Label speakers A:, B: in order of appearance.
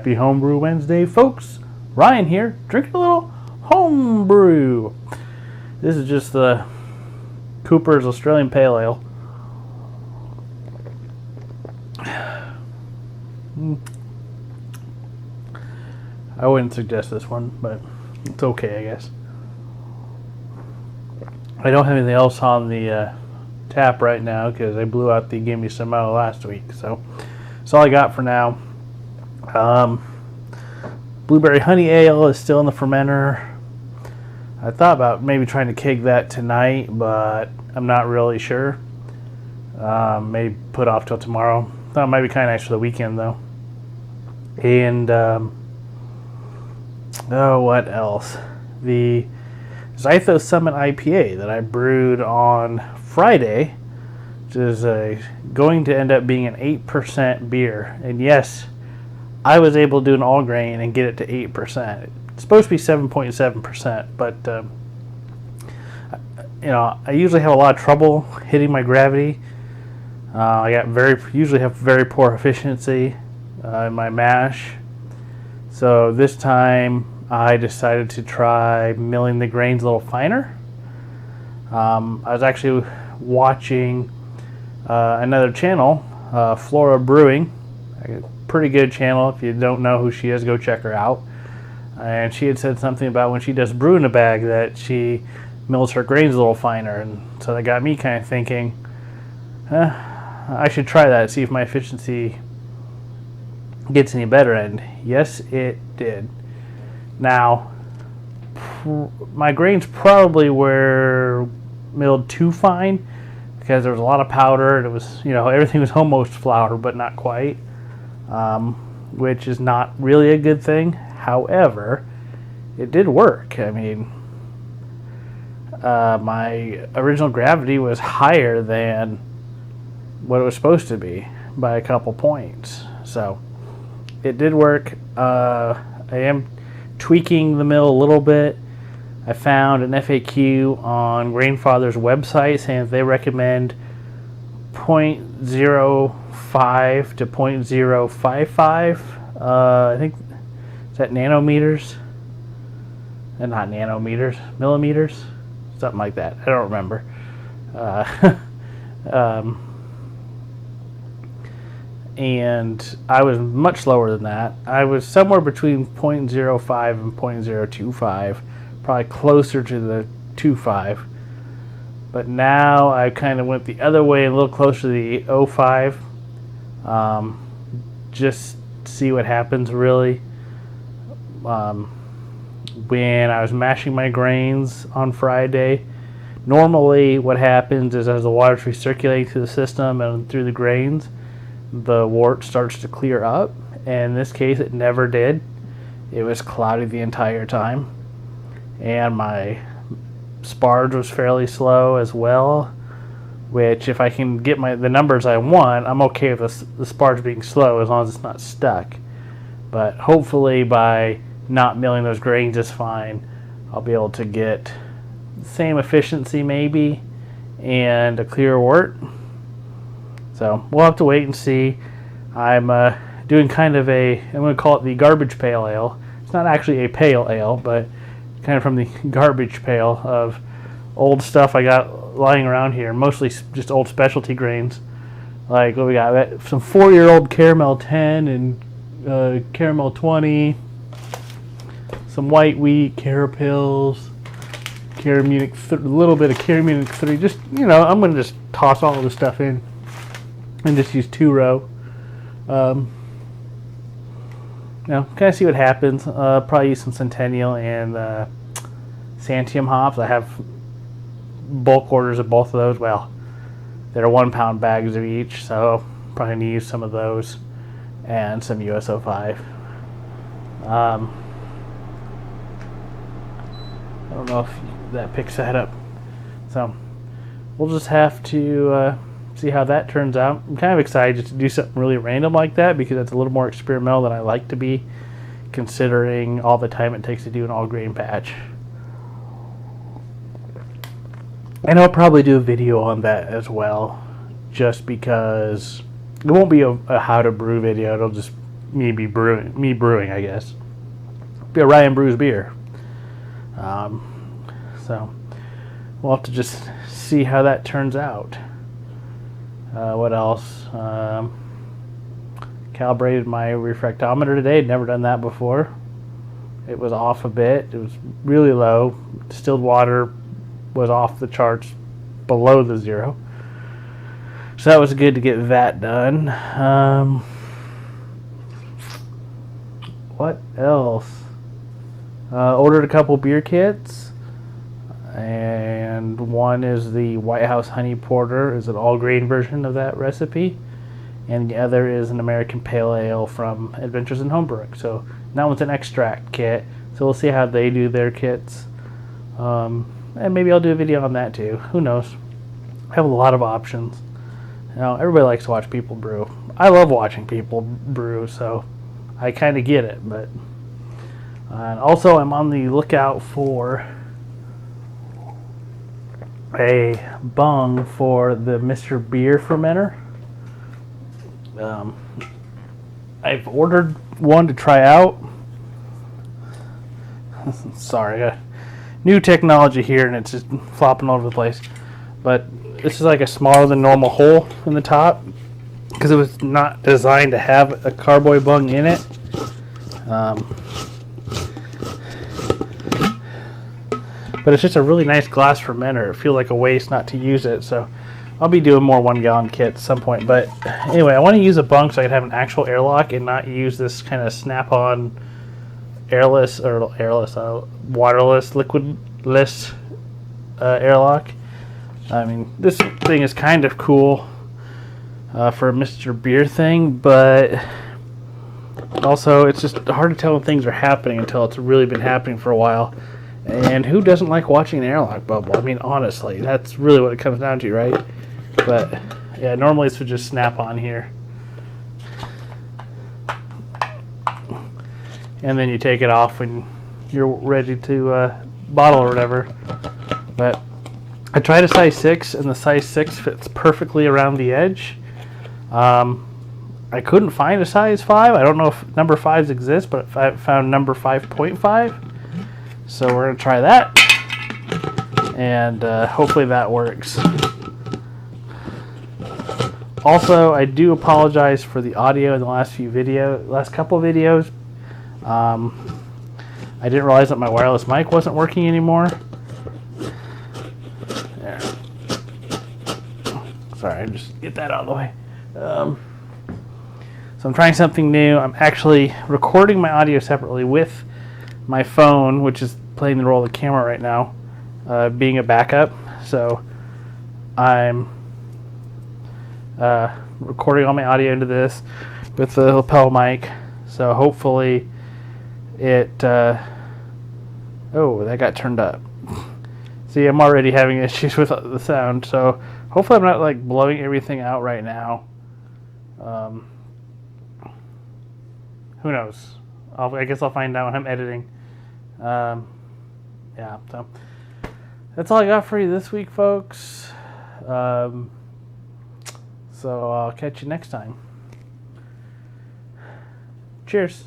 A: Happy Homebrew Wednesday, folks. Ryan here, drinking a little homebrew. This is just the Cooper's Australian Pale Ale. I wouldn't suggest this one, but it's okay, I guess. I don't have anything else on the tap right now because I blew out the Gimme Some out last week, so that's all I got for now. Blueberry Honey Ale is still in the fermenter. I thought about maybe trying to keg that tonight, but I'm not really sure. Maybe put off till tomorrow. Thought it might be kind of nice for the weekend, though. And, what else? The Zythos Summit IPA that I brewed on Friday, which is going to end up being an 8% beer. And yes, I was able to do an all grain and get it to 8%. It's supposed to be 7.7%, but I usually have a lot of trouble hitting my gravity. I usually have very poor efficiency in my mash. So this time I decided to try milling the grains a little finer. I was actually watching another channel, Flora Brewing, a pretty good channel. If you don't know who she is, go check her out. And she had said something about when she does brew in a bag that she mills her grains a little finer, and so that got me kind of thinking, I should try that, see if my efficiency gets any better, and yes, it did. Now, my grains probably were milled too fine because there was a lot of powder, and it was, everything was almost flour, but not quite, which is not really a good thing. However, it did work. I mean, my original gravity was higher than what it was supposed to be by a couple points. So it did work. I am tweaking the mill a little bit. I found an FAQ on Grainfather's website saying they recommend 0.05 to 0.055. I think, is that nanometers? And not nanometers, millimeters? Something like that. I don't remember. And I was much lower than that. I was somewhere between 0.05 and 0.025, probably closer to the 2.5. But now I kind of went the other way, a little closer to the 0.5, just to see what happens, really. When I was mashing my grains on Friday, normally what happens is as the water's recirculating through the system and through the grains, the wort starts to clear up. And in this case, it never did. It was cloudy the entire time. And my sparge was fairly slow as well, which if I can get the numbers I want, I'm okay with the sparge being slow as long as it's not stuck. But hopefully by not milling those grains just fine, I'll be able to get the same efficiency maybe and a clear wort. So we'll have to wait and see. I'm doing kind of I'm going to call it the garbage pail ale. It's not actually a pale ale, but kind of from the garbage pail of old stuff I got lying around here, mostly just old specialty grains. Like what we got, some 4-year-old Caramel 10 and Caramel 20, some white wheat, Carapils, Cara Munich, a little bit of Cara Munich 3. Just, I'm going to just toss all of this stuff in and just use 2-row. Kind of see what happens. Probably use some Centennial and Santium hops. I have bulk orders of both of those. Well, they're 1-pound bags of each, so probably need to use some of those and some USO5. I don't know if that picks that up. So we'll just have to see how that turns out. I'm kind of excited just to do something really random like that because it's a little more experimental than I like to be, considering all the time it takes to do an all grain patch. And I'll probably do a video on that as well, just because it won't be a how to brew video. It'll just me brewing, I guess. Be a Ryan Brews beer. So we'll have to just see how that turns out. What else? Calibrated my refractometer today. Never done that before. It was off a bit. It was really low. Distilled water was off the charts, below the zero. So that was good to get that done. What else? Ordered a couple beer kits, and one is the White House Honey Porter, is an all-grain version of that recipe, and the other is an American Pale Ale from Adventures in Home Brew. So that one's an extract kit, so we'll see how they do their kits, and maybe I'll do a video on that too. Who knows? I have a lot of options. You know, everybody likes to watch people brew. I love watching people brew, so I kind of get it. But and also, I'm on the lookout for a bung for the Mr. Beer fermenter. I've ordered one to try out. Sorry, I got new technology here, and it's just flopping all over the place. But this is like a smaller than normal hole in the top, because it was not designed to have a carboy bung in it. But it's just a really nice glass fermenter. It feels like a waste not to use it, so I'll be doing more 1 gallon kits at some point. But anyway, I want to use a bung so I can have an actual airlock and not use this kind of snap-on waterless, liquidless airlock. I mean, this thing is kind of cool for a Mr. Beer thing, but also it's just hard to tell when things are happening until it's really been happening for a while. And who doesn't like watching an airlock bubble? I mean, honestly, that's really what it comes down to, right? But yeah, normally this would just snap on here, and then you take it off when you're ready to bottle or whatever. But I tried a size 6, and the size 6 fits perfectly around the edge. I couldn't find a size 5. I don't know if number 5s exist, but I found number 5.5. So we're going to try that, and hopefully that works. Also, I do apologize for the audio in the last couple of videos. I didn't realize that my wireless mic wasn't working anymore. There. Sorry, just get that out of the way. So I'm trying something new. I'm actually recording my audio separately with my phone, which is playing the role of the camera right now, being a backup. So I'm recording all my audio into this with the lapel mic. So hopefully it oh, that got turned up. See, I'm already having issues with the sound, so hopefully I'm not like blowing everything out right now. Who knows? I guess I'll find out when I'm editing. Yeah, so that's all I got for you this week, folks. So I'll catch you next time. Cheers.